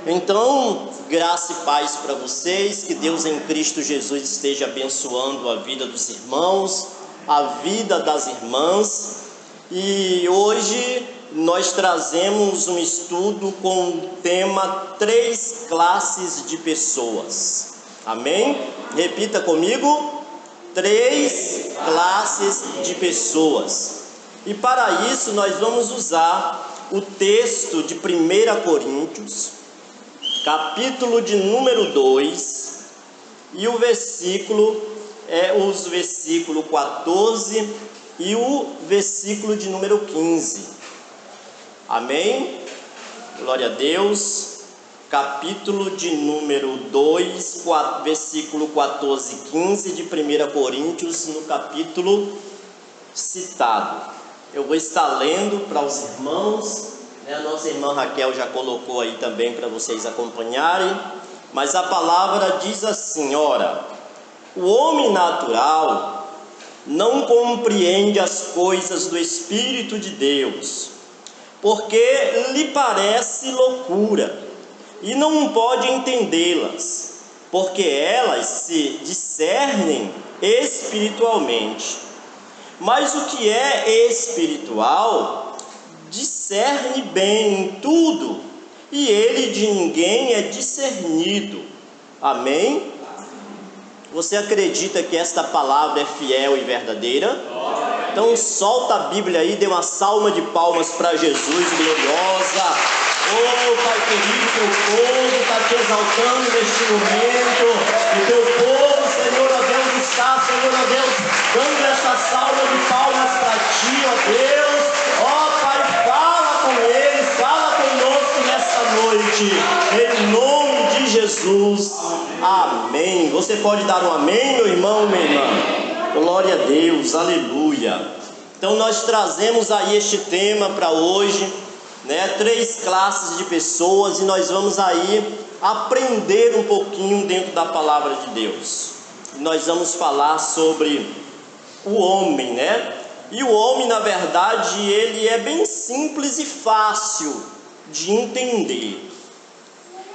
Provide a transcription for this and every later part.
Então, graça e paz para vocês, que Deus em Cristo Jesus esteja abençoando a vida dos irmãos, a vida das irmãs. E hoje nós trazemos um estudo com o tema 3 classes de pessoas. Amém? Repita comigo: 3 classes de pessoas. E para isso nós vamos usar o texto de 1 Coríntios, capítulo de número 2, e o versículo os versículo 14 e o versículo de número 15. Amém? Glória a Deus. Capítulo de número 2, versículo 14 e 15 de 1 Coríntios, no capítulo citado. Eu vou estar lendo para os irmãos, a nossa irmã Raquel já colocou aí também para vocês acompanharem, mas a palavra diz assim: ora, o homem natural não compreende as coisas do Espírito de Deus, porque lhe parece loucura, e não pode entendê-las, porque elas se discernem espiritualmente. Mas o que é espiritual discerne bem tudo, e ele de ninguém é discernido. Amém? Você acredita que esta palavra é fiel e verdadeira? Então solta a Bíblia aí, dê uma salva de palmas para Jesus, gloriosa. Oh, Pai querido, teu povo está te exaltando neste momento, e teu povo, Senhor, ó Deus, está, Senhor, ó Deus, dando essa salva de palmas para ti, ó Deus. Ó Pai, fala com eles, fala conosco nesta noite, em nome de Jesus, amém. Você pode dar um amém, meu irmão, minha irmã? Glória a Deus, aleluia. Então nós trazemos aí este tema para hoje, 3 classes de pessoas, e nós vamos aí aprender um pouquinho dentro da palavra de Deus. Nós vamos falar sobre o homem, E o homem, na verdade, ele é bem simples e fácil de entender.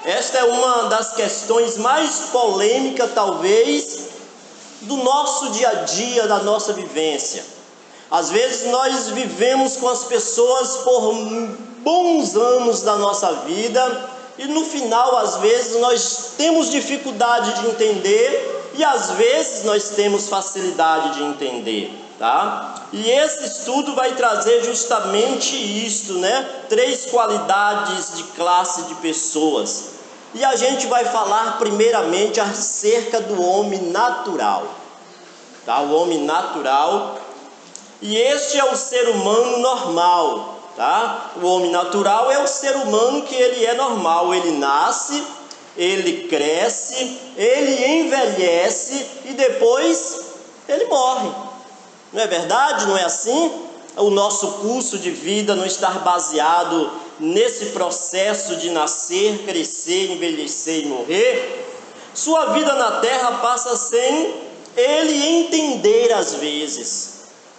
Esta é uma das questões mais polêmicas, talvez, do nosso dia a dia, da nossa vivência. Às vezes nós vivemos com as pessoas por bons anos da nossa vida, e no final, às vezes, nós temos dificuldade de entender, e às vezes nós temos facilidade de entender, tá? E esse estudo vai trazer justamente isto, 3 qualidades de classe de pessoas. E a gente vai falar primeiramente acerca do homem natural, tá? O homem natural, e este é o ser humano normal, tá? O homem natural é o ser humano que ele é normal, ele nasce, ele cresce, ele envelhece e depois ele morre. Não é verdade? Não é assim? O nosso curso de vida não está baseado nesse processo de nascer, crescer, envelhecer e morrer. Sua vida na terra passa sem ele entender às vezes.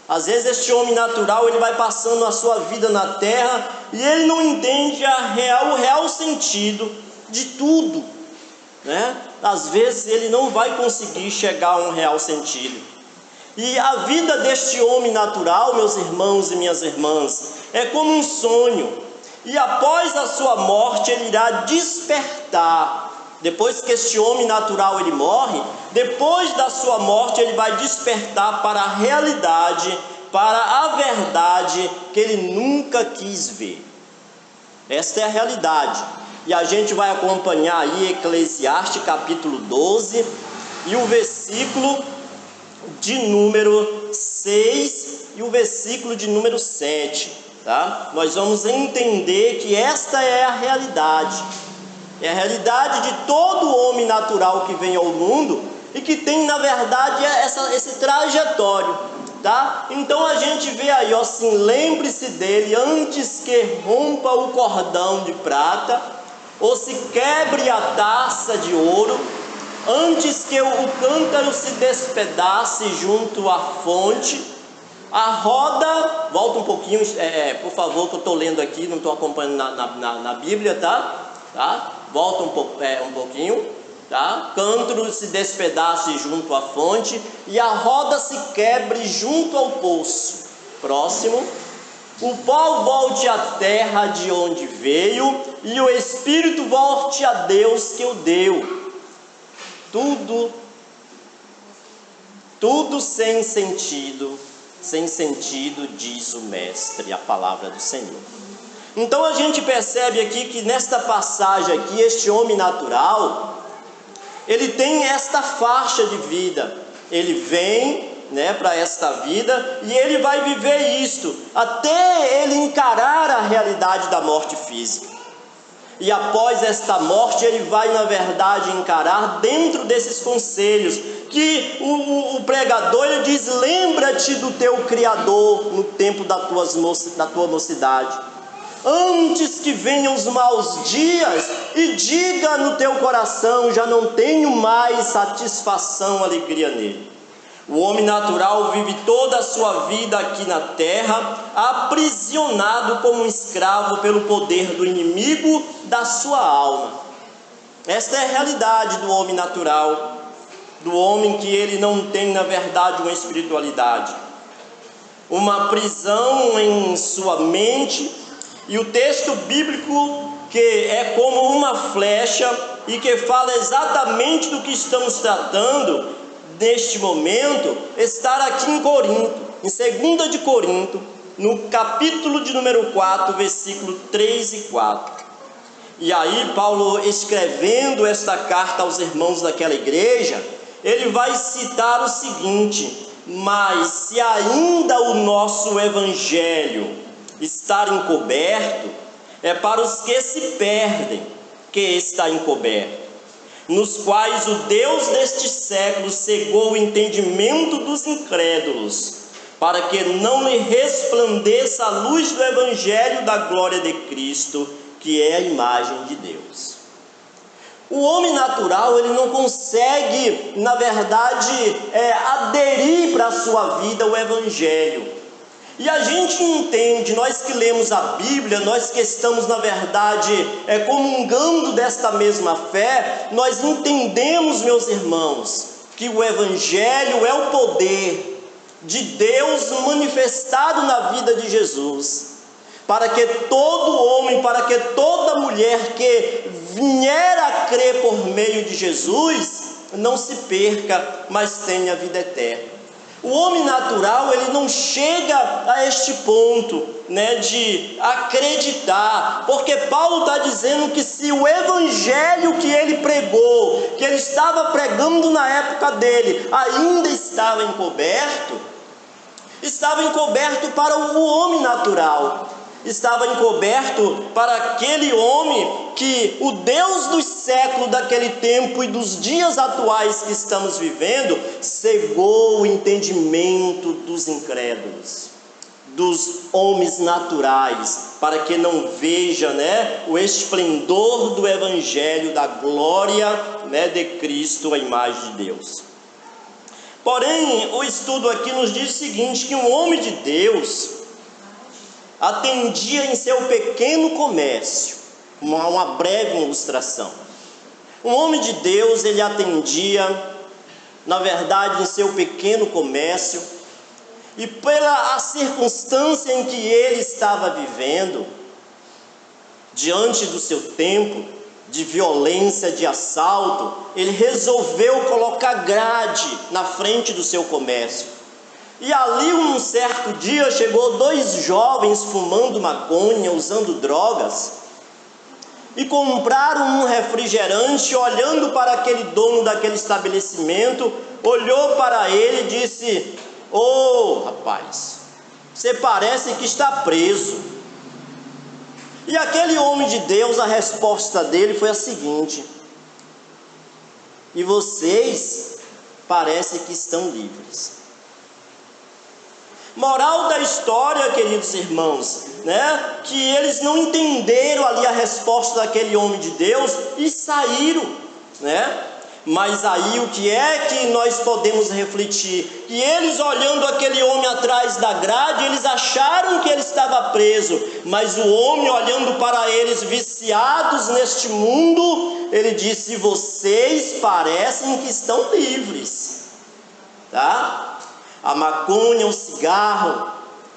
Às vezes este homem natural, ele vai passando a sua vida na terra e ele não entende o real sentido de tudo, Às vezes ele não vai conseguir chegar a um real sentido. E a vida deste homem natural, meus irmãos e minhas irmãs, é como um sonho. E após a sua morte ele irá despertar. Depois que este homem natural ele morre, depois da sua morte ele vai despertar para a realidade, para a verdade que ele nunca quis ver. Esta é a realidade. E a gente vai acompanhar aí Eclesiastes capítulo 12 e o versículo de número 6 e o versículo de número 7, tá? Nós vamos entender que esta é a realidade. É a realidade de todo homem natural que vem ao mundo e que tem, na verdade, esse trajetório, tá? Então a gente vê aí, assim, lembre-se dele antes que rompa o cordão de prata, ou se quebre a taça de ouro, antes que o cântaro se despedace junto à fonte, a roda, volta um pouquinho, por favor, que eu estou lendo aqui, não estou acompanhando na Bíblia, tá? volta um pouquinho, tá? Cântaro se despedace junto à fonte e a roda se quebre junto ao poço. Próximo. O pó volte à terra de onde veio e o espírito volte a Deus que o deu. Tudo sem sentido, diz o mestre, a palavra do Senhor. Então a gente percebe aqui que nesta passagem aqui, este homem natural, ele tem esta faixa de vida. Ele vem, para esta vida e ele vai viver isto até ele encarar a realidade da morte física. E após esta morte ele vai, na verdade, encarar dentro desses conselhos que o pregador ele diz: lembra-te do teu Criador no tempo da tua mocidade, antes que venham os maus dias, e diga no teu coração: já não tenho mais satisfação, alegria nele. O homem natural vive toda a sua vida aqui na terra, aprisionado como um escravo pelo poder do inimigo da sua alma. Esta é a realidade do homem natural, do homem que ele não tem, na verdade, uma espiritualidade. Uma prisão em sua mente, e o texto bíblico que é como uma flecha e que fala exatamente do que estamos tratando neste momento, estar aqui em Corinto, em 2 de Corinto, no capítulo de número 4, versículo 3 e 4. E aí Paulo, escrevendo esta carta aos irmãos daquela igreja, ele vai citar o seguinte: mas se ainda o nosso evangelho estar encoberto, é para os que se perdem que está encoberto, nos quais o Deus deste século cegou o entendimento dos incrédulos, para que não lhe resplandeça a luz do evangelho da glória de Cristo, que é a imagem de Deus. O homem natural, ele não consegue, na verdade, aderir para a sua vida o evangelho. E a gente entende, nós que lemos a Bíblia, nós que estamos, na verdade, comungando desta mesma fé, nós entendemos, meus irmãos, que o Evangelho é o poder de Deus manifestado na vida de Jesus, para que todo homem, para que toda mulher que vier a crer por meio de Jesus, não se perca, mas tenha vida eterna. O homem natural, ele não chega a este ponto, de acreditar, porque Paulo está dizendo que se o evangelho que ele pregou, que ele estava pregando na época dele, ainda estava encoberto para o homem natural, estava encoberto para aquele homem que o Deus dos séculos daquele tempo e dos dias atuais que estamos vivendo cegou o entendimento dos incrédulos, dos homens naturais, para que não veja o esplendor do evangelho da glória de Cristo, a imagem de Deus. Porém, o estudo aqui nos diz o seguinte, que um homem de Deus atendia em seu pequeno comércio, uma breve ilustração. Um homem de Deus, ele atendia, na verdade, em seu pequeno comércio, e pela circunstância em que ele estava vivendo, diante do seu tempo de violência, de assalto, ele resolveu colocar grade na frente do seu comércio. E ali, um certo dia, chegou 2 jovens fumando maconha, usando drogas, e compraram um refrigerante. Olhando para aquele dono daquele estabelecimento, olhou para ele e disse: "Ô, rapaz, você parece que está preso." E aquele homem de Deus, a resposta dele foi a seguinte: "E vocês parecem que estão livres." Moral da história, queridos irmãos, que eles não entenderam ali a resposta daquele homem de Deus e saíram, Mas aí o que é que nós podemos refletir? Que eles, olhando aquele homem atrás da grade, eles acharam que ele estava preso, mas o homem, olhando para eles viciados neste mundo, ele disse: vocês parecem que estão livres, tá? A maconha, o cigarro,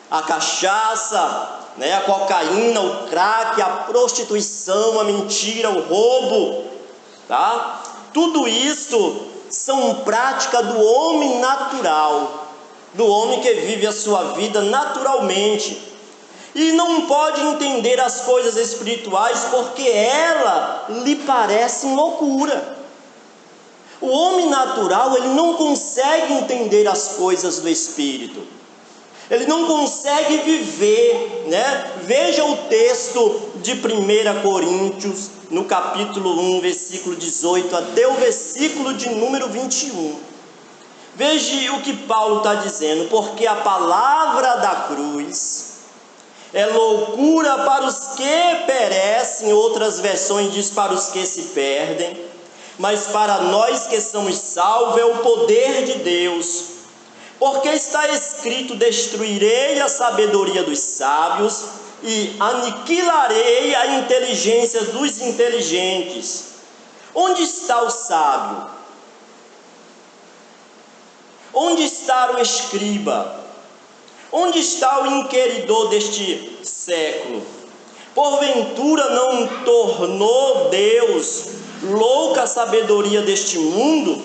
a cachaça, né, a cocaína, o crack, a prostituição, a mentira, o roubo, tá? Tudo isso são práticas do homem natural, do homem que vive a sua vida naturalmente e não pode entender as coisas espirituais porque ela lhe parecem loucura. O homem natural, ele não consegue entender as coisas do Espírito. Ele não consegue viver, né? Veja o texto de 1 Coríntios, no capítulo 1, versículo 18, até o versículo de número 21. Veja o que Paulo está dizendo: porque a palavra da cruz é loucura para os que perecem, outras versões diz para os que se perdem, mas para nós que somos salvos é o poder de Deus. Porque está escrito: destruirei a sabedoria dos sábios e aniquilarei a inteligência dos inteligentes. Onde está o sábio? Onde está o escriba? Onde está o inquiridor deste século? Porventura não tornou Deus louca a sabedoria deste mundo,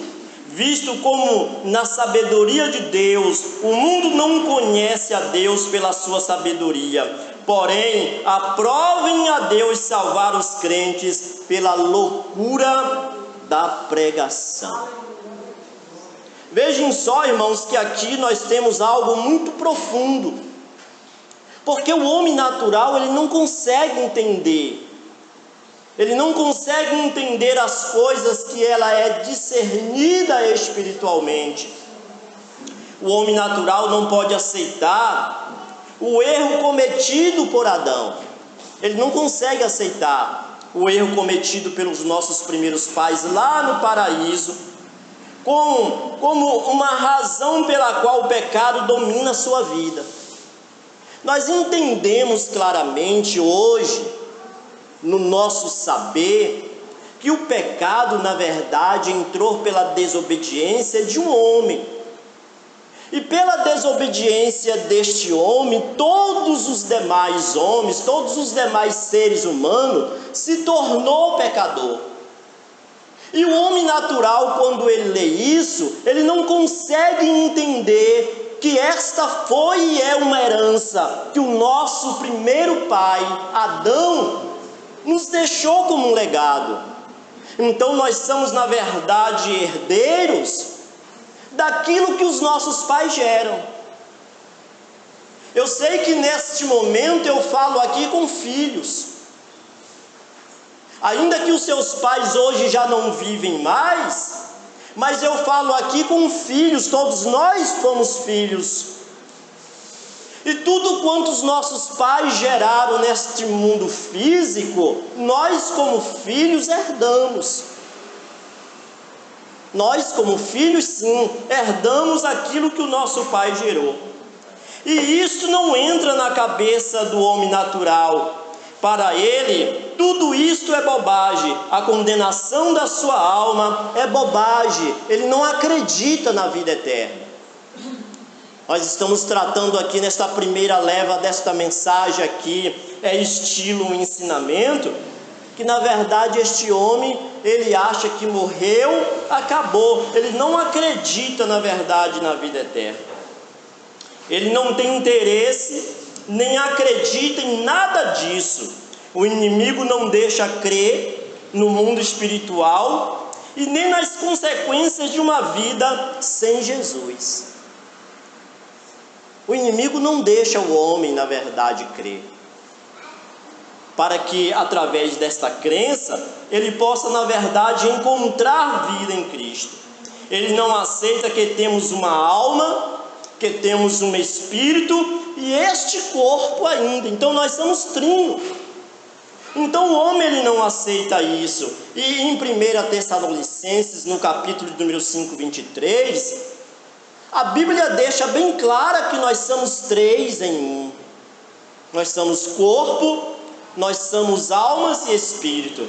visto como na sabedoria de Deus o mundo não conhece a Deus pela sua sabedoria, porém aprovem a Deus salvar os crentes pela loucura da pregação. Vejam só, irmãos, que aqui nós temos algo muito profundo, porque o homem natural, ele não consegue entender. Ele não consegue entender as coisas que ela é discernida espiritualmente. O homem natural não pode aceitar o erro cometido por Adão. Ele não consegue aceitar o erro cometido pelos nossos primeiros pais lá no paraíso, como uma razão pela qual o pecado domina a sua vida. Nós entendemos claramente hoje, no nosso saber, que o pecado, na verdade, entrou pela desobediência de um homem. E pela desobediência deste homem, todos os demais homens, todos os demais seres humanos, se tornou pecador. E o homem natural, quando ele lê isso, ele não consegue entender que esta foi e é uma herança que o nosso primeiro pai, Adão, nos deixou como um legado. Então nós somos, na verdade, herdeiros daquilo que os nossos pais geram. Eu sei que neste momento eu falo aqui com filhos. Ainda que os seus pais hoje já não vivem mais, mas eu falo aqui com filhos, todos nós fomos filhos. E tudo quanto os nossos pais geraram neste mundo físico, nós como filhos herdamos. Nós como filhos, sim, herdamos aquilo que o nosso pai gerou. E isso não entra na cabeça do homem natural. Para ele, tudo isto é bobagem. A condenação da sua alma é bobagem. Ele não acredita na vida eterna. Nós estamos tratando aqui nesta primeira leva desta mensagem aqui, é estilo um ensinamento, que na verdade este homem, ele acha que morreu, acabou. Ele não acredita na verdade na vida eterna. Ele não tem interesse, nem acredita em nada disso. O inimigo não deixa crer no mundo espiritual e nem nas consequências de uma vida sem Jesus. O inimigo não deixa o homem, na verdade, crer, para que através desta crença ele possa, na verdade, encontrar vida em Cristo. Ele não aceita que temos uma alma, que temos um espírito e este corpo ainda. Então nós somos trino. Então o homem, ele não aceita isso. E em 1 Tessalonicenses, no capítulo de número 5, 23, a Bíblia deixa bem clara que nós somos três em um. Nós somos corpo, nós somos almas e espírito.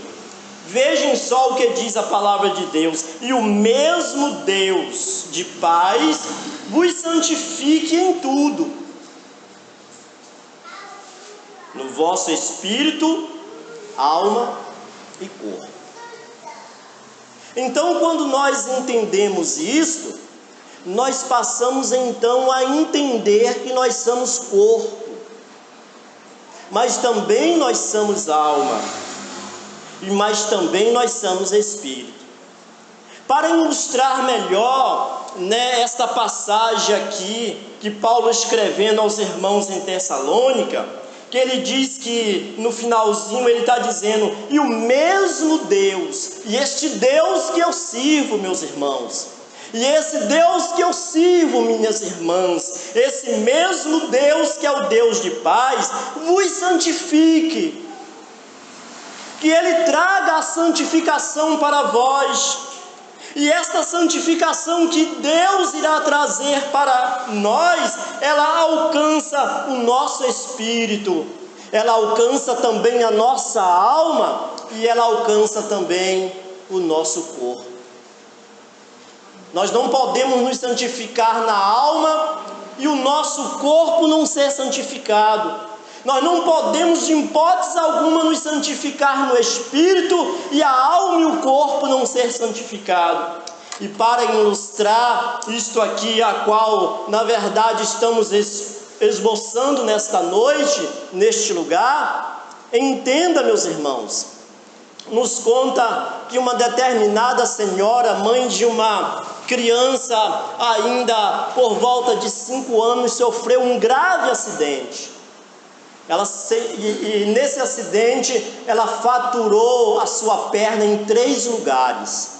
Vejam só o que diz a palavra de Deus: e o mesmo Deus de paz vos santifique em tudo, no vosso espírito, alma e corpo. Então, quando nós entendemos isto, nós passamos então a entender que nós somos corpo, mas também nós somos alma, mas também nós somos espírito. Para ilustrar melhor, esta passagem aqui, que Paulo escrevendo aos irmãos em Tessalônica, que ele diz que no finalzinho ele está dizendo: e o mesmo Deus, e este Deus que eu sirvo, meus irmãos, e esse Deus que eu sirvo, minhas irmãs, esse mesmo Deus que é o Deus de paz, vos santifique, que Ele traga a santificação para vós, e esta santificação que Deus irá trazer para nós, ela alcança o nosso espírito, ela alcança também a nossa alma, e ela alcança também o nosso corpo. Nós não podemos nos santificar na alma e o nosso corpo não ser santificado. Nós não podemos, de hipótese alguma, nos santificar no espírito e a alma e o corpo não ser santificado. E para ilustrar isto aqui, a qual na verdade estamos esboçando nesta noite, neste lugar, entenda, meus irmãos, nos conta que uma determinada senhora, mãe de uma criança ainda por volta de 5 anos, sofreu um grave acidente. E nesse acidente ela fraturou a sua perna em 3 lugares,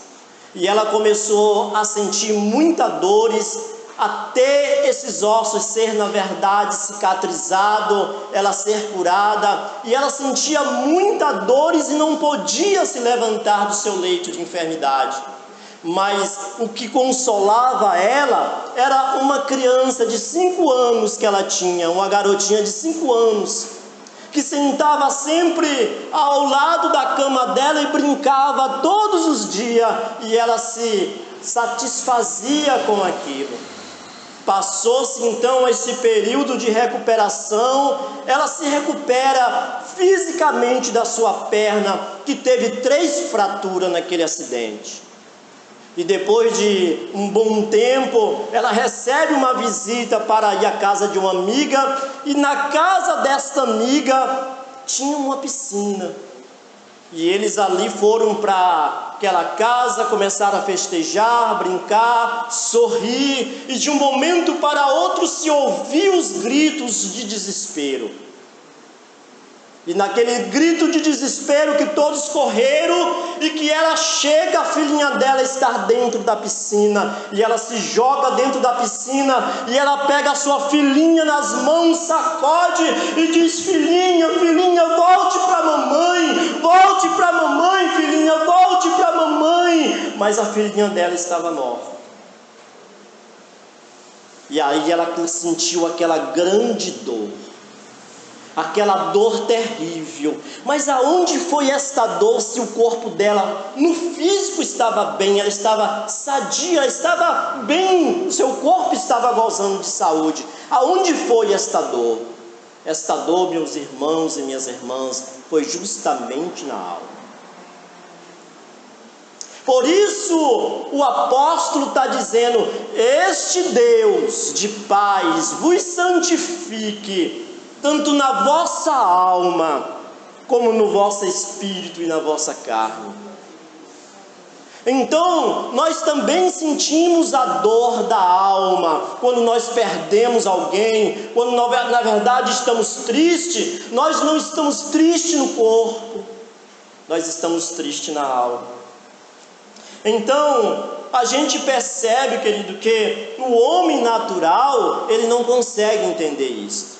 e ela começou a sentir muitas dores, até esses ossos ser na verdade cicatrizado, ela ser curada, e ela sentia muitas dores e não podia se levantar do seu leito de enfermidade. Mas o que consolava ela era uma criança de 5 anos que ela tinha, uma garotinha de 5 anos, que sentava sempre ao lado da cama dela e brincava todos os dias, e ela se satisfazia com aquilo. Passou-se então esse período de recuperação, ela se recupera fisicamente da sua perna, que teve 3 fraturas naquele acidente. E depois de um bom tempo, ela recebe uma visita para ir à casa de uma amiga, e na casa desta amiga tinha uma piscina. E eles ali foram para aquela casa, começaram a festejar, brincar, sorrir, e de um momento para outro se ouviu os gritos de desespero. E naquele grito de desespero que todos correram, e que ela chega, a filhinha dela está dentro da piscina, e ela se joga dentro da piscina, e ela pega a sua filhinha nas mãos, sacode e diz: filhinha, filhinha, volte para mamãe, filhinha, volte para mamãe. Mas a filhinha dela estava morta. E aí ela sentiu aquela grande dor, aquela dor terrível. Mas aonde foi esta dor, se o corpo dela no físico estava bem, ela estava sadia, ela estava bem, o seu corpo estava gozando de saúde? Aonde foi esta dor? Esta dor, meus irmãos e minhas irmãs, foi justamente na alma. Por isso o apóstolo está dizendo: este Deus de paz vos santifique, tanto na vossa alma, como no vosso espírito e na vossa carne. Então, nós também sentimos a dor da alma, quando nós perdemos alguém, quando na verdade estamos tristes. Nós não estamos tristes no corpo, nós estamos tristes na alma. Então, a gente percebe, querido, que o homem natural, ele não consegue entender isso.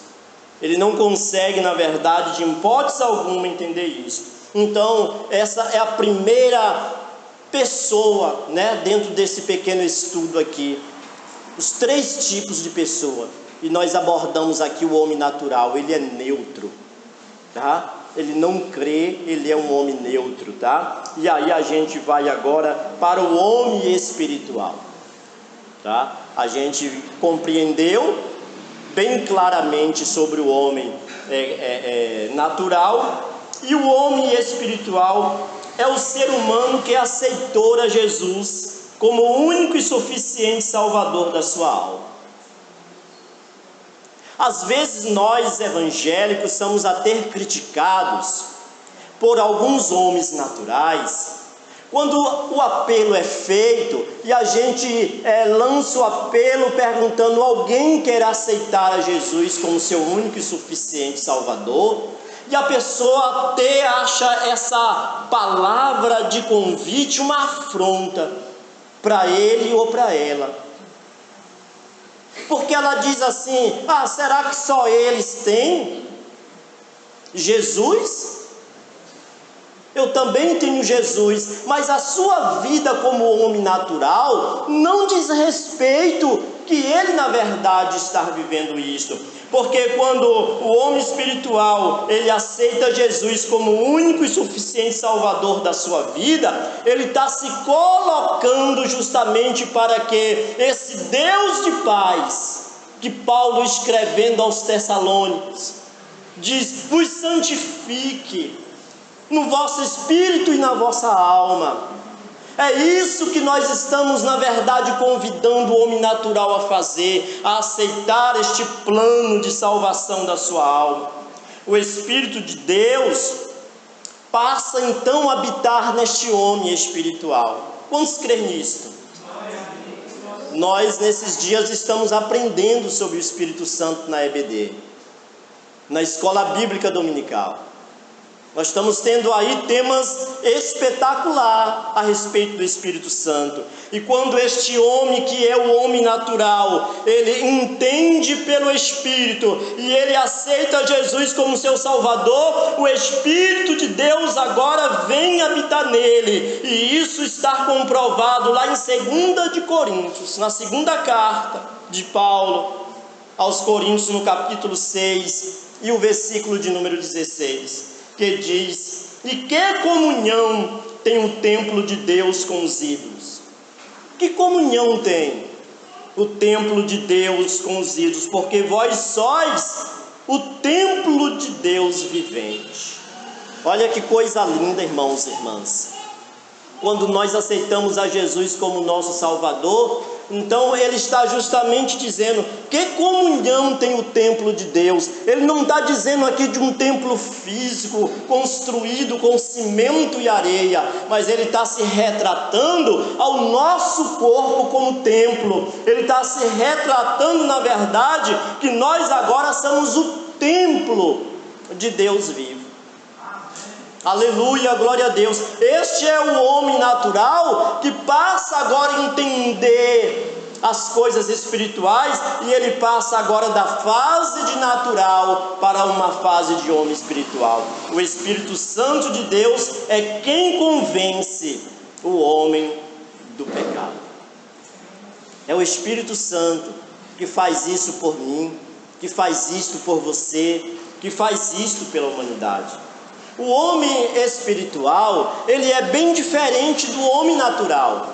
Ele não consegue, na verdade, de hipótese alguma, entender isso. Então, essa é a primeira pessoa, dentro desse pequeno estudo aqui. Os 3 tipos de pessoa. E nós abordamos aqui o homem natural. Ele é neutro, tá? ele não crê, ele é um homem neutro, tá? E aí a gente vai agora para o homem espiritual, tá? A gente compreendeu bem claramente sobre o homem natural, e o homem espiritual é o ser humano que aceitou a Jesus como o único e suficiente Salvador da sua alma. Às vezes nós evangélicos somos até criticados por alguns homens naturais, quando o apelo é feito e a gente lança o apelo perguntando: alguém quer aceitar a Jesus como seu único e suficiente Salvador? E a pessoa até acha essa palavra de convite uma afronta para ele ou para ela. Porque ela diz assim: será que só eles têm Jesus? Eu também tenho Jesus, mas a sua vida como homem natural não diz respeito que ele na verdade está vivendo isto. Porque quando o homem espiritual, ele aceita Jesus como o único e suficiente Salvador da sua vida, ele está se colocando justamente para que esse Deus de paz, que Paulo escrevendo aos Tessalônicos, diz: vos santifique no vosso espírito e na vossa alma. É isso que nós estamos, na verdade, convidando o homem natural a fazer, a aceitar este plano de salvação da sua alma. O Espírito de Deus passa então a habitar neste homem espiritual. Quantos creem nisto? Nós, nesses dias, estamos aprendendo sobre o Espírito Santo na EBD, na Escola Bíblica Dominical. Nós estamos tendo aí temas espetaculares a respeito do Espírito Santo. E quando este homem, que é o homem natural, ele entende pelo Espírito e ele aceita Jesus como seu Salvador, o Espírito de Deus agora vem habitar nele. E isso está comprovado lá em 2 de Coríntios, na segunda carta de Paulo aos Coríntios, no capítulo 6 e o versículo de número 16. Que diz: e que comunhão tem o templo de Deus com os ídolos? Que comunhão tem o templo de Deus com os ídolos? Porque vós sois o templo de Deus vivente. Olha que coisa linda, irmãos e irmãs. Quando nós aceitamos a Jesus como nosso Salvador, então ele está justamente dizendo: que comunhão tem o templo de Deus? Ele não está dizendo aqui de um templo físico, construído com cimento e areia, mas ele está se retratando ao nosso corpo como templo. Ele está se retratando, na verdade, que nós agora somos o templo de Deus vivo. Aleluia, glória a Deus. Este é o homem natural que passa agora a entender as coisas espirituais, e ele passa agora da fase de natural para uma fase de homem espiritual. O Espírito Santo de Deus é quem convence o homem do pecado. É o Espírito Santo que faz isso por mim, que faz isto por você, que faz isto pela humanidade. O homem espiritual, ele é bem diferente do homem natural,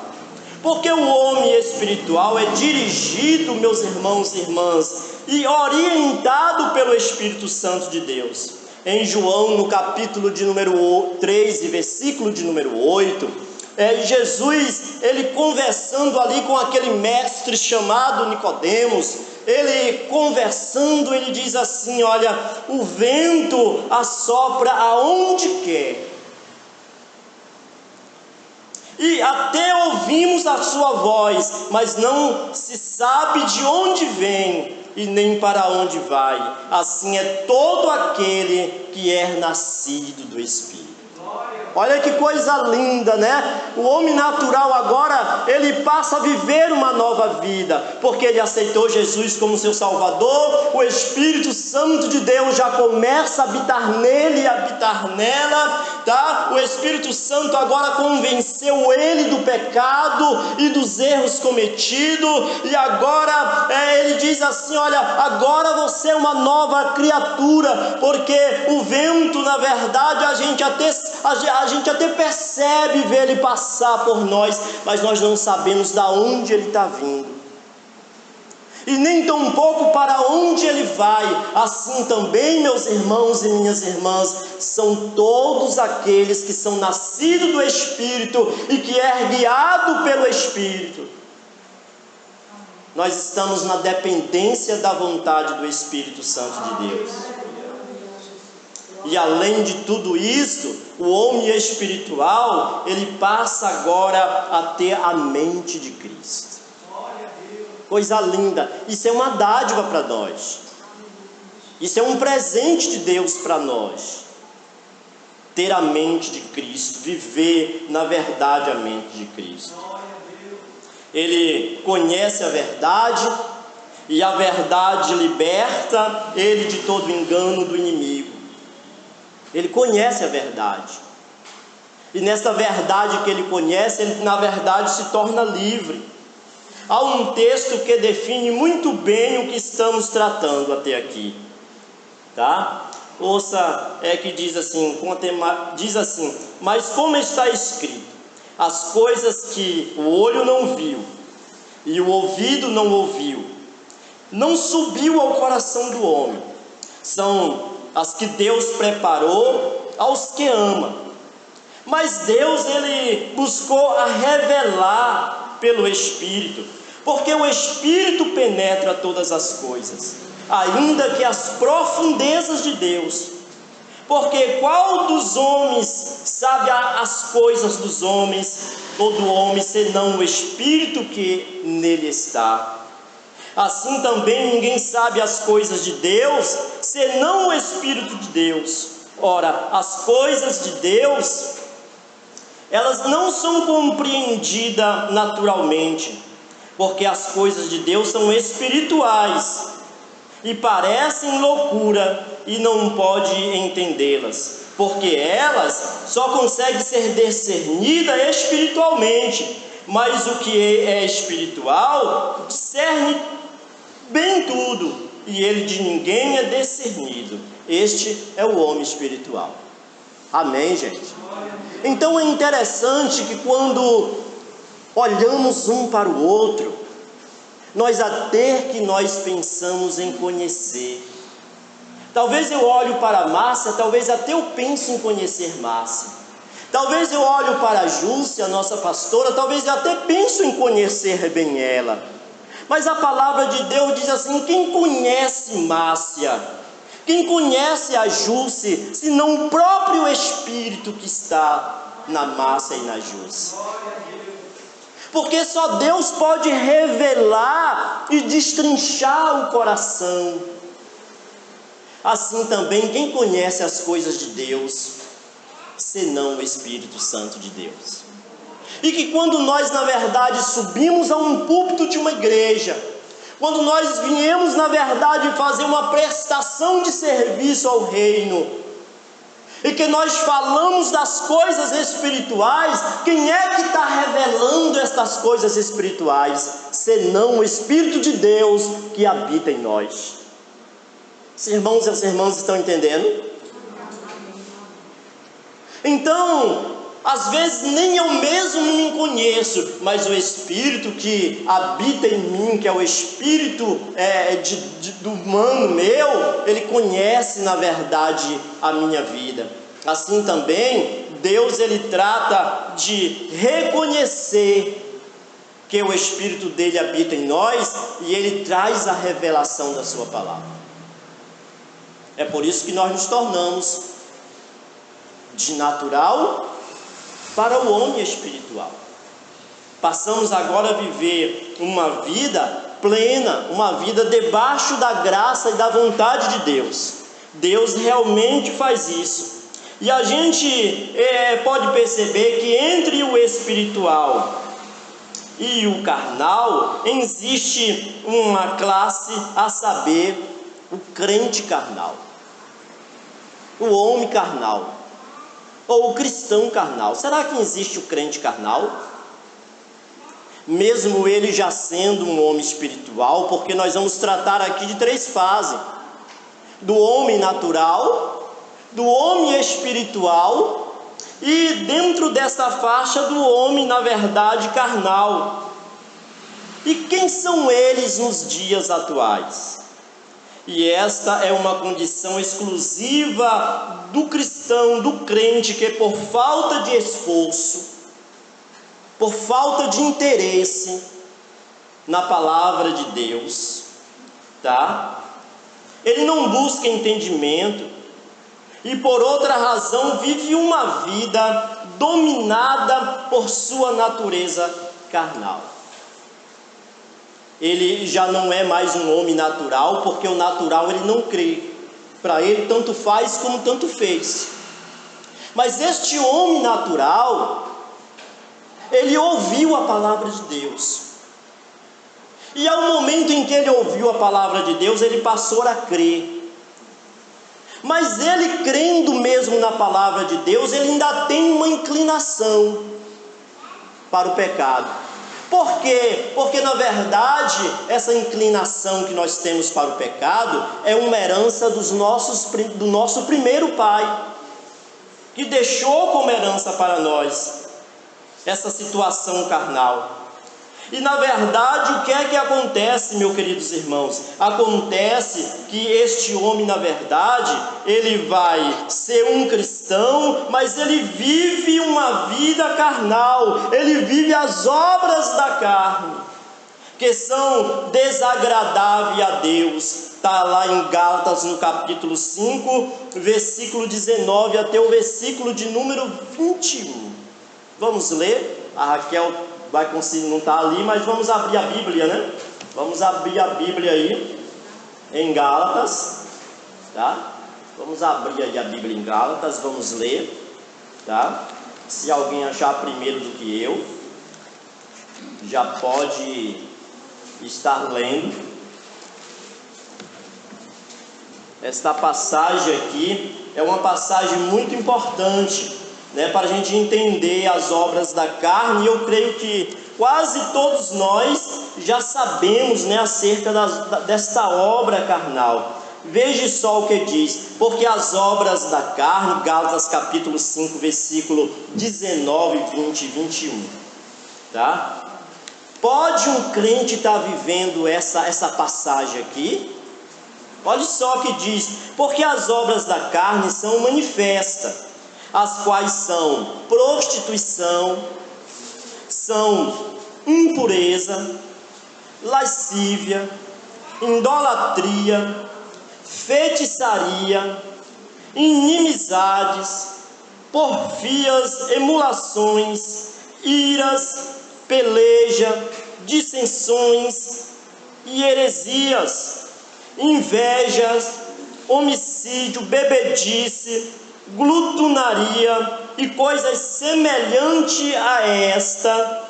porque o homem espiritual é dirigido, meus irmãos e irmãs, e orientado pelo Espírito Santo de Deus. Em João, no capítulo de número 3 e versículo de número 8, Jesus, ele conversando ali com aquele mestre chamado Nicodemos, ele conversando, ele diz assim: olha, o vento assopra aonde quer, e até ouvimos a sua voz, mas não se sabe de onde vem e nem para onde vai. Assim é todo aquele que é nascido do Espírito. Olha que coisa linda, né? O homem natural agora, ele passa a viver uma nova vida, porque ele aceitou Jesus como seu Salvador. O Espírito Santo de Deus já começa a habitar nele e habitar nela, tá? O Espírito Santo agora convenceu ele do pecado e dos erros cometidos, e agora ele diz assim: olha, agora você é uma nova criatura, porque o vento, na verdade, a gente até percebe ver ele passar por nós, mas nós não sabemos de onde ele está vindo, e nem tampouco para onde ele vai. Assim também, meus irmãos e minhas irmãs, são todos aqueles que são nascidos do Espírito e que é guiado pelo Espírito. Nós estamos na dependência da vontade do Espírito Santo de Deus. E além de tudo isso, o homem espiritual, ele passa agora a ter a mente de Cristo. Coisa linda, isso é uma dádiva para nós, isso é um presente de Deus para nós, ter a mente de Cristo, viver na verdade a mente de Cristo. Ele conhece a verdade, e a verdade liberta ele de todo engano do inimigo. Ele conhece a verdade, e nessa verdade que ele conhece, ele na verdade se torna livre. Há um texto que define muito bem o que estamos tratando até aqui, tá? Ouça, que diz assim, mas como está escrito, as coisas que o olho não viu e o ouvido não ouviu, não subiu ao coração do homem, são as que Deus preparou aos que ama. Mas Deus, ele buscou a revelar pelo Espírito, porque o Espírito penetra todas as coisas, ainda que as profundezas de Deus. Porque qual dos homens sabe as coisas dos homens ou do homem, senão o Espírito que nele está? Assim também ninguém sabe as coisas de Deus, senão o Espírito de Deus. Ora, as coisas de Deus, elas não são compreendidas naturalmente, porque as coisas de Deus são espirituais, e parecem loucura, e não pode entendê-las, porque elas só conseguem ser discernidas espiritualmente, mas o que é espiritual discerne bem tudo, e ele de ninguém é discernido. Este é o homem espiritual. Amém, gente? Então é interessante que quando olhamos um para o outro, nós pensamos em conhecer. Talvez eu olho para a Márcia, talvez até eu pense em conhecer Márcia. Talvez eu olho para a Júcia, a nossa pastora, talvez eu até pense em conhecer bem ela. Mas a palavra de Deus diz assim: quem conhece Márcia? Quem conhece a Júcia, senão o próprio Espírito que está na Márcia e na Júcia? Porque só Deus pode revelar e destrinchar o coração. Assim também, quem conhece as coisas de Deus, senão o Espírito Santo de Deus? E que quando nós, na verdade, subimos a um púlpito de uma igreja, quando nós viemos, na verdade, fazer uma prestação de serviço ao reino, e que nós falamos das coisas espirituais, quem é que está revelando estas coisas espirituais, senão o Espírito de Deus que habita em nós? Os irmãos e as irmãs estão entendendo? Então, às vezes nem eu mesmo me conheço, mas o Espírito que habita em mim, que é o Espírito do humano meu, ele conhece na verdade a minha vida. Assim também, Deus, ele trata de reconhecer que o Espírito dele habita em nós, e ele traz a revelação da sua palavra. É por isso que nós nos tornamos de natural para o homem espiritual. Passamos agora a viver uma vida plena, uma vida debaixo da graça e da vontade de Deus. Deus realmente faz isso. E a gente pode perceber que entre o espiritual e o carnal existe uma classe, a saber, o crente carnal, o homem carnal, ou o cristão carnal. Será que existe o crente carnal? Mesmo ele já sendo um homem espiritual, porque nós vamos tratar aqui de 3 fases: do homem natural, do homem espiritual e dentro dessa faixa do homem, na verdade, carnal. E quem são eles nos dias atuais? E esta é uma condição exclusiva do cristão, do crente, que por falta de esforço, por falta de interesse na palavra de Deus, ele não busca entendimento e por outra razão vive uma vida dominada por sua natureza carnal. Ele já não é mais um homem natural, porque o natural ele não crê. Para ele tanto faz como tanto fez. Mas este homem natural, ele ouviu a palavra de Deus. E ao momento em que ele ouviu a palavra de Deus, ele passou a crer. Mas ele, crendo mesmo na palavra de Deus, ele ainda tem uma inclinação para o pecado. Por quê? Porque na verdade essa inclinação que nós temos para o pecado é uma herança do nosso primeiro pai, que deixou como herança para nós essa situação carnal. E na verdade o que é que acontece, meus queridos irmãos? Acontece que este homem, na verdade, ele vai ser um cristão, mas ele vive uma vida carnal, ele vive as obras da carne, que são desagradáveis a Deus. Está lá em Gálatas, no capítulo 5, versículo 19 até o versículo de número 21. Vamos ler? A Raquel vai conseguir, não está ali, mas vamos abrir a Bíblia, né? Vamos abrir a Bíblia aí em Gálatas, Vamos abrir aí a Bíblia em Gálatas, vamos ler, Se alguém achar primeiro do que eu, já pode estar lendo. Esta passagem aqui é uma passagem muito importante, para a gente entender as obras da carne. E eu creio que quase todos nós já sabemos, acerca desta obra carnal. Veja só o que diz: porque as obras da carne, Gálatas capítulo 5, versículo 19, 20 e 21, Pode um crente estar vivendo essa passagem aqui? Olha só o que diz: porque as obras da carne são manifestas, as quais são prostituição, são impureza, lascívia, idolatria, feitiçaria, inimizades, porfias, emulações, iras, peleja, dissensões e heresias, invejas, homicídio, bebedice, glutonaria e coisas semelhantes a esta,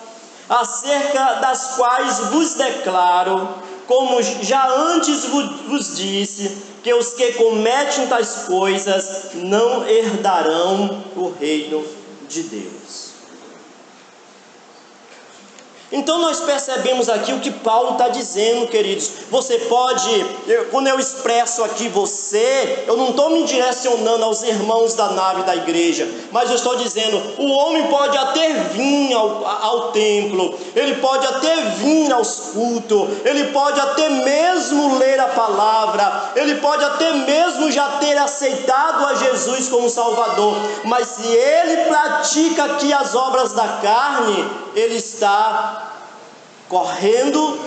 acerca das quais vos declaro, como já antes vos disse, que os que cometem tais coisas não herdarão o reino de Deus. Então nós percebemos aqui o que Paulo está dizendo, queridos. Você pode, quando eu expresso aqui você, eu não estou me direcionando aos irmãos da nave da igreja, mas eu estou dizendo, o homem pode até vir ao templo, ele pode até vir aos cultos, ele pode até mesmo ler a palavra, ele pode até mesmo já ter aceitado a Jesus como Salvador, mas se ele pratica aqui as obras da carne, ele está correndo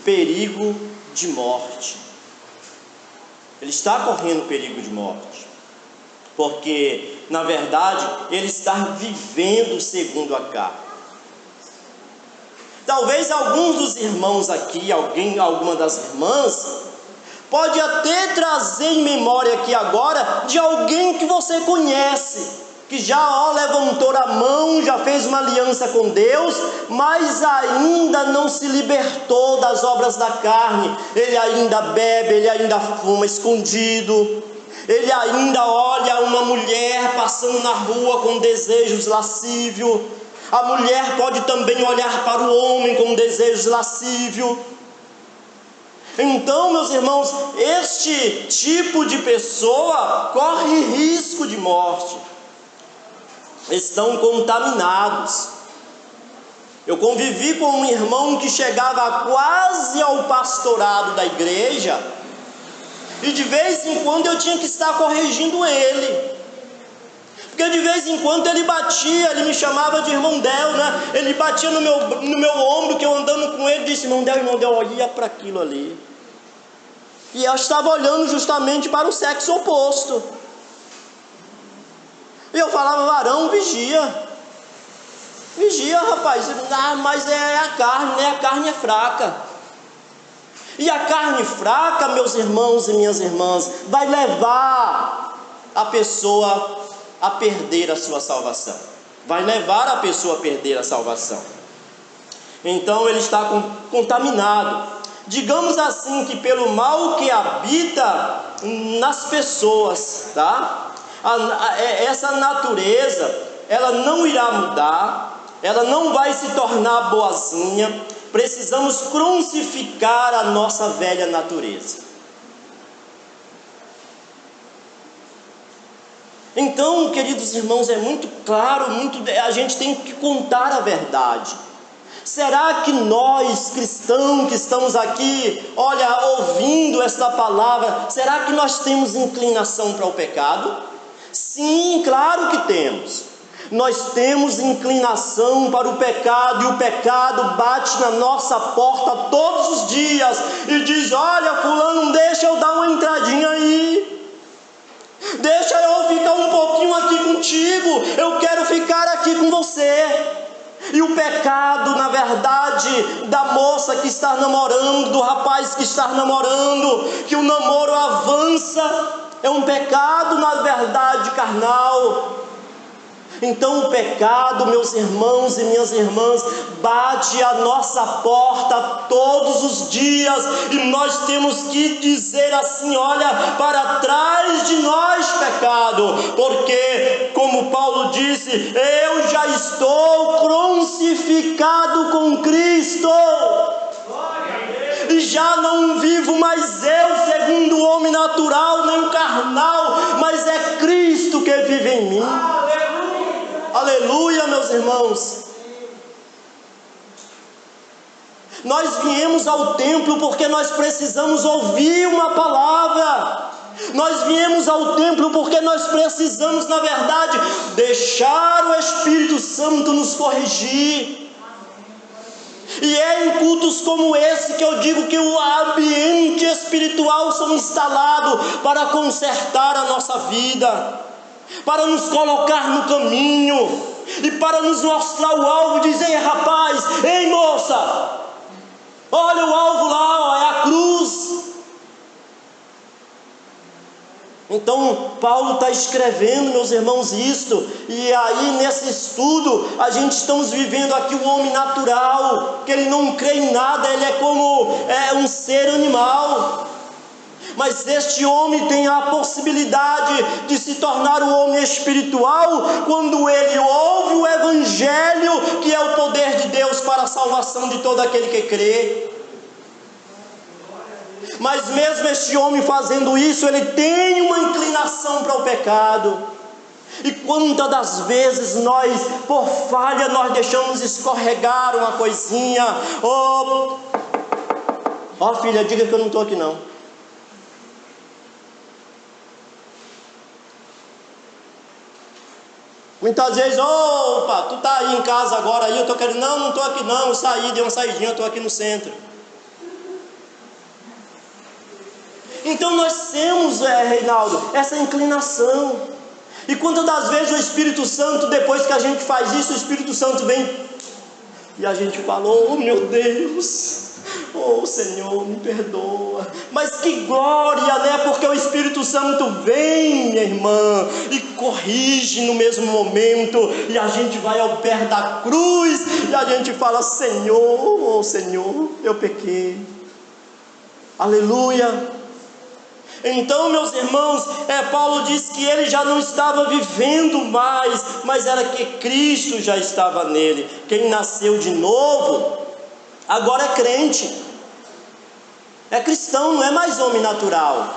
perigo de morte. Ele está correndo perigo de morte, porque na verdade ele está vivendo segundo a carne. Talvez alguns dos irmãos aqui, alguma das irmãs, pode até trazer em memória aqui agora de alguém que você conhece, que já levantou a mão, já fez uma aliança com Deus, mas ainda não se libertou das obras da carne. Ele ainda bebe, ele ainda fuma escondido, ele ainda olha uma mulher passando na rua com desejos lascívios. A mulher pode também olhar para o homem com desejos lascívios. Então, meus irmãos, este tipo de pessoa corre risco de morte. Estão contaminados. Eu convivi com um irmão que chegava quase ao pastorado da igreja, e de vez em quando eu tinha que estar corrigindo ele, porque de vez em quando ele batia, ele me chamava de irmão Del, né? Ele batia no meu ombro, que eu andando com ele, disse: irmão Del, olha para aquilo ali. E eu estava olhando justamente para o sexo oposto. E eu falava: varão, vigia, rapaz. Mas é a carne, né? A carne é fraca. E a carne fraca, meus irmãos e minhas irmãs, vai levar a pessoa a perder a sua salvação. Vai levar a pessoa a perder a salvação. Então ele está contaminado. Digamos assim, que pelo mal que habita nas pessoas, tá? Essa natureza, ela não irá mudar, ela não vai se tornar boazinha. Precisamos crucificar a nossa velha natureza. Então, queridos irmãos, é muito claro, a gente tem que contar a verdade. Será que nós, cristãos que estamos aqui, ouvindo esta palavra, será que nós temos inclinação para o pecado? Sim, claro que temos. Nós temos inclinação para o pecado, e o pecado bate na nossa porta todos os dias e diz: olha, fulano, deixa eu dar uma entradinha aí, deixa eu ficar um pouquinho aqui contigo, eu quero ficar aqui com você. E o pecado, na verdade, da moça que está namorando, do rapaz que está namorando, que o namoro avança, é um pecado, na verdade, carnal. Então o pecado, meus irmãos e minhas irmãs, bate a nossa porta todos os dias, e nós temos que dizer assim: olha, para trás de nós, pecado, porque, como Paulo disse, eu já estou crucificado com Cristo, e já não vivo mais eu segundo o homem natural, nem o carnal, mas é Cristo que vive em mim. Aleluia, meus irmãos. Nós viemos ao templo porque nós precisamos ouvir uma palavra. Nós viemos ao templo porque nós precisamos, na verdade, deixar o Espírito Santo nos corrigir. E é em cultos como esse que eu digo que o ambiente espiritual são instalados para consertar a nossa vida, para nos colocar no caminho e para nos mostrar o alvo. Dizer: rapaz, ei moça, olha o alvo lá, é a cruz. Então Paulo está escrevendo, meus irmãos, isto. E aí nesse estudo a gente estamos vivendo aqui o homem natural, que ele não crê em nada, ele é como um ser animal. Mas este homem tem a possibilidade de se tornar um homem espiritual quando ele ouve o Evangelho, que é o poder de Deus para a salvação de todo aquele que crê. Mas mesmo este homem fazendo isso, ele tem uma inclinação para o pecado. E quantas das vezes nós, por falha, nós deixamos escorregar uma coisinha. Filha, diga que eu não estou aqui não. Muitas vezes: opa, tu tá aí em casa agora aí, eu tô querendo, não tô aqui não, eu saí, dei uma saidinha, eu tô aqui no centro. Então nós temos, Reinaldo, essa inclinação. E quantas das vezes o Espírito Santo, depois que a gente faz isso, o Espírito Santo vem e a gente fala: oh meu Deus, oh Senhor, me perdoa. Mas que glória, né? Porque o Espírito Santo vem, minha irmã, e corrige no mesmo momento, e a gente vai ao pé da cruz, e a gente fala: Senhor, oh Senhor, eu pequei. Aleluia. Então, meus irmãos, Paulo diz que ele já não estava vivendo mais, mas era que Cristo já estava nele. Quem nasceu de novo, agora é crente, é cristão, não é mais homem natural.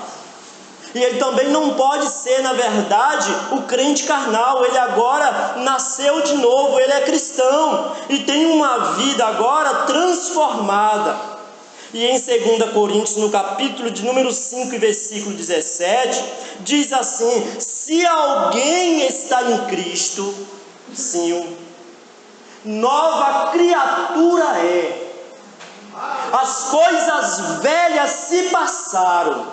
E ele também não pode ser, na verdade, o crente carnal. Ele agora nasceu de novo, ele é cristão, e tem uma vida agora transformada. E em 2 Coríntios, no capítulo de número 5 e versículo 17, diz assim: se alguém está em Cristo, sim, nova criatura é. As coisas velhas se passaram,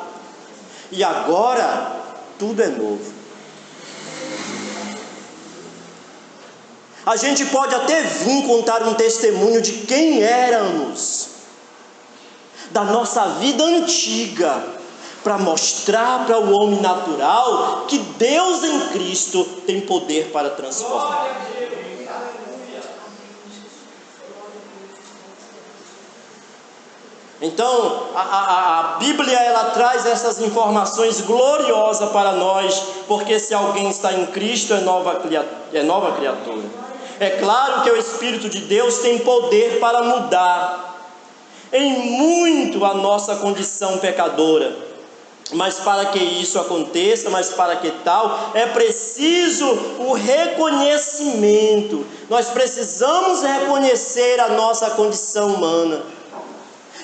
e agora tudo é novo. A gente pode até vir contar um testemunho de quem éramos, da nossa vida antiga, para mostrar para o homem natural que Deus em Cristo tem poder para transformar. Então, a Bíblia, ela traz essas informações gloriosas para nós, porque se alguém está em Cristo, é nova criatura. É claro que o Espírito de Deus tem poder para mudar em muito a nossa condição pecadora, mas para que isso aconteça, é preciso o reconhecimento. Nós precisamos reconhecer a nossa condição humana,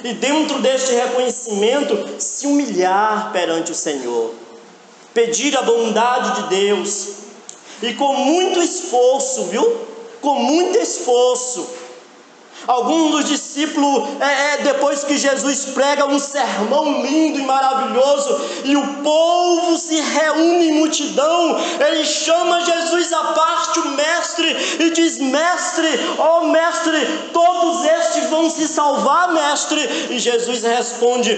e dentro deste reconhecimento, se humilhar perante o Senhor, pedir a bondade de Deus, e com muito esforço, com muito esforço. Alguns dos discípulos, depois que Jesus prega um sermão lindo e maravilhoso, e o povo se reúne em multidão, ele chama Jesus à parte, o mestre, e diz: mestre, ó mestre, todos estes vão se salvar, mestre. E Jesus responde: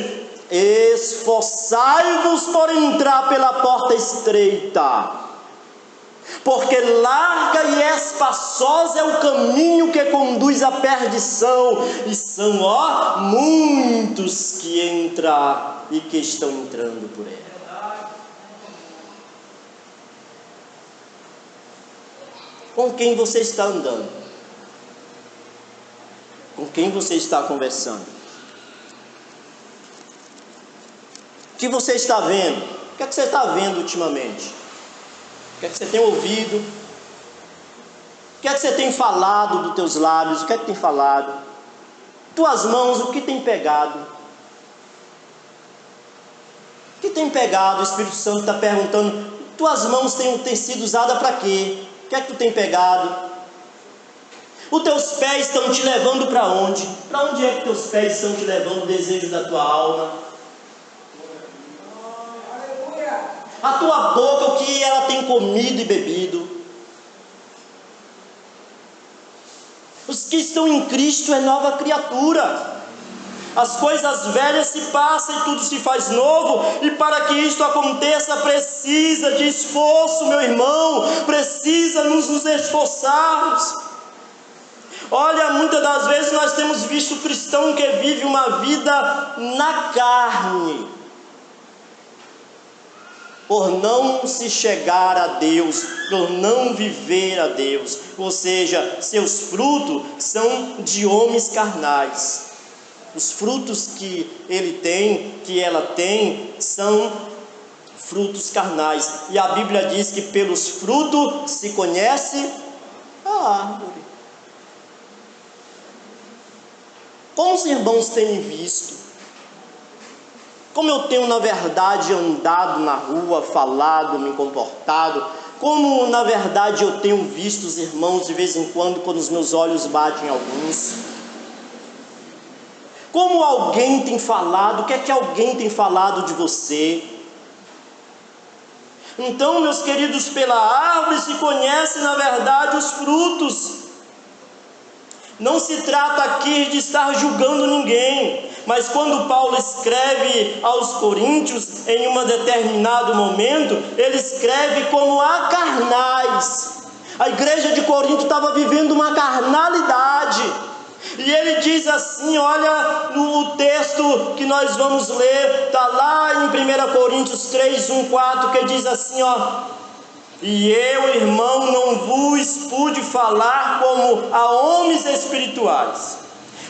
esforçai-vos por entrar pela porta estreita, porque larga e espaçosa é o caminho que conduz à perdição, e são muitos que entram e que estão entrando por ela. Com quem você está andando? Com quem você está conversando? O que você está vendo? O que é que você está vendo ultimamente? O que é que você tem ouvido? O que é que você tem falado dos teus lábios? O que é que tem falado? Tuas mãos, o que tem pegado? O que tem pegado? O Espírito Santo está perguntando: tuas mãos têm sido usadas para quê? O que é que tu tem pegado? Os teus pés estão te levando para onde? Para onde é que teus pés estão te levando? O desejo da tua alma? A tua boca, o que ela tem comido e bebido? Os que estão em Cristo é nova criatura. As coisas velhas se passam e tudo se faz novo. E para que isto aconteça, precisa de esforço, meu irmão. Precisa nos esforçarmos. Olha, muitas das vezes nós temos visto cristão que vive uma vida na carne, por não se chegar a Deus, por não viver a Deus. Ou seja, seus frutos são de homens carnais. Os frutos que ele tem, que ela tem, são frutos carnais. E a Bíblia diz que pelos frutos se conhece a árvore. Como os irmãos têm visto? Como eu tenho, na verdade, andado na rua, falado, me comportado? Como, na verdade, eu tenho visto os irmãos de vez em quando os meus olhos batem em alguns? Como alguém tem falado? O que é que alguém tem falado de você? Então, meus queridos, pela árvore se conhecem, na verdade, os frutos. Não se trata aqui de estar julgando ninguém, mas quando Paulo escreve aos Coríntios, em um determinado momento, ele escreve como a carnais. A igreja de Corinto estava vivendo uma carnalidade. E ele diz assim, olha no texto que nós vamos ler, está lá em 1 Coríntios 3, 1, 4, que diz assim, e eu, irmão, não vos pude falar como a homens espirituais,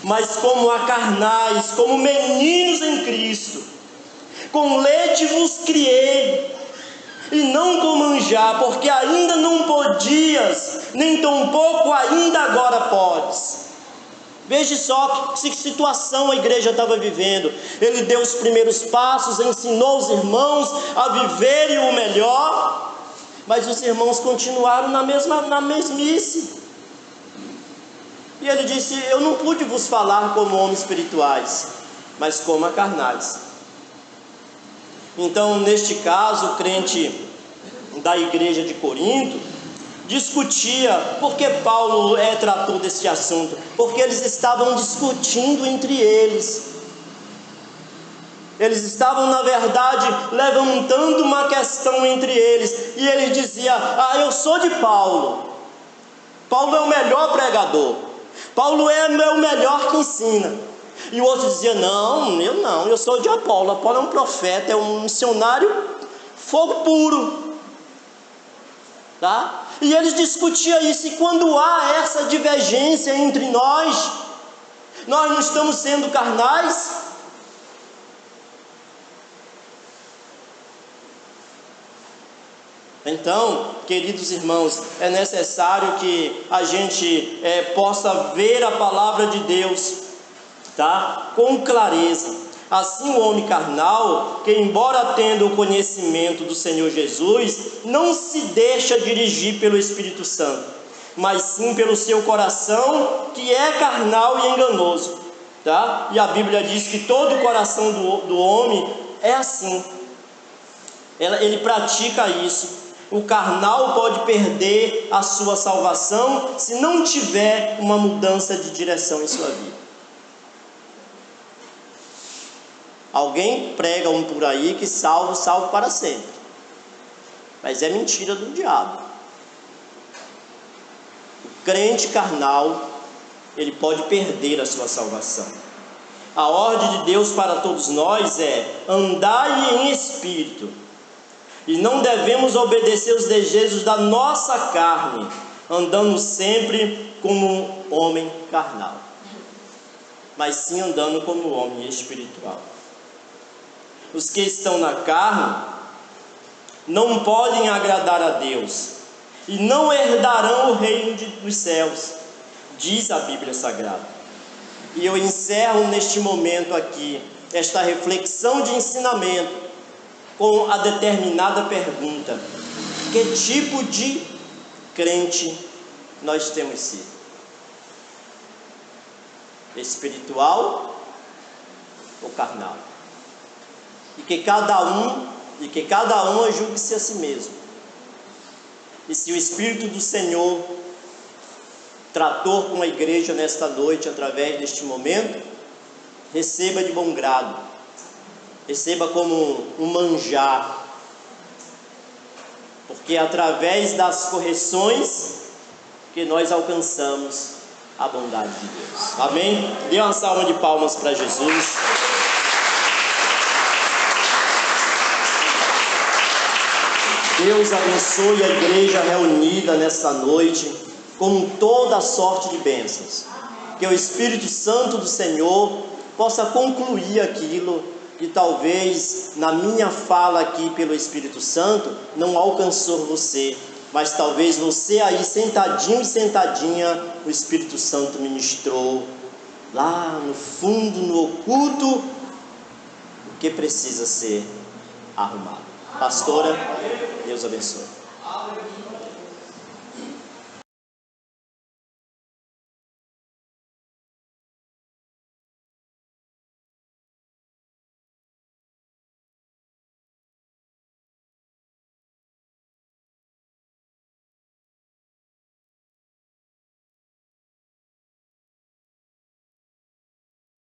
mas como a carnais, como meninos em Cristo. Com leite vos criei, e não com manjar, porque ainda não podias, nem tampouco ainda agora podes. Veja só que situação a igreja estava vivendo. Ele deu os primeiros passos, ensinou os irmãos a viverem o melhor, mas os irmãos continuaram na mesmice. E ele disse, eu não pude vos falar como homens espirituais, mas como a carnais. Então, neste caso, o crente da igreja de Corinto discutia. Por que Paulo tratou deste assunto? Porque eles estavam discutindo entre eles. Eles estavam, na verdade, levantando uma questão entre eles. E ele dizia, eu sou de Paulo. Paulo é o melhor pregador. Paulo é o melhor que ensina. E o outro dizia, não, eu sou de Apolo. Apolo é um profeta, é um missionário fogo puro. Tá? E eles discutiam isso. E quando há essa divergência entre nós não estamos sendo carnais? Então, queridos irmãos, é necessário que a gente possa ver a palavra de Deus, tá? Com clareza. Assim o homem carnal, que embora tendo o conhecimento do Senhor Jesus, não se deixa dirigir pelo Espírito Santo, mas sim pelo seu coração, que é carnal e enganoso, tá? E a Bíblia diz que todo o coração do homem é assim, ele pratica isso. O carnal pode perder a sua salvação se não tiver uma mudança de direção em sua vida. Alguém prega por aí que salvo para sempre, mas é mentira do diabo. O crente carnal, ele pode perder a sua salvação. A ordem de Deus para todos nós é: andai em espírito, e não devemos obedecer os desejos da nossa carne, andando sempre como homem carnal, mas sim andando como homem espiritual. Os que estão na carne não podem agradar a Deus e não herdarão o reino dos céus, diz a Bíblia Sagrada. E eu encerro neste momento aqui esta reflexão de ensinamento com a determinada pergunta: que tipo de crente nós temos sido? Espiritual ou carnal? E que cada um julgue-se a si mesmo. E se o Espírito do Senhor tratou com a igreja nesta noite, através deste momento, receba de bom grado, receba como um manjar, porque é através das correções que nós alcançamos a bondade de Deus. Amém? Dê uma salva de palmas para Jesus. Deus abençoe a igreja reunida nesta noite com toda a sorte de bênçãos. Que o Espírito Santo do Senhor possa concluir aquilo que talvez na minha fala aqui pelo Espírito Santo não alcançou você, mas talvez você aí sentadinho e sentadinha, o Espírito Santo ministrou lá no fundo, no oculto, o que precisa ser arrumado. Pastora, Deus abençoe.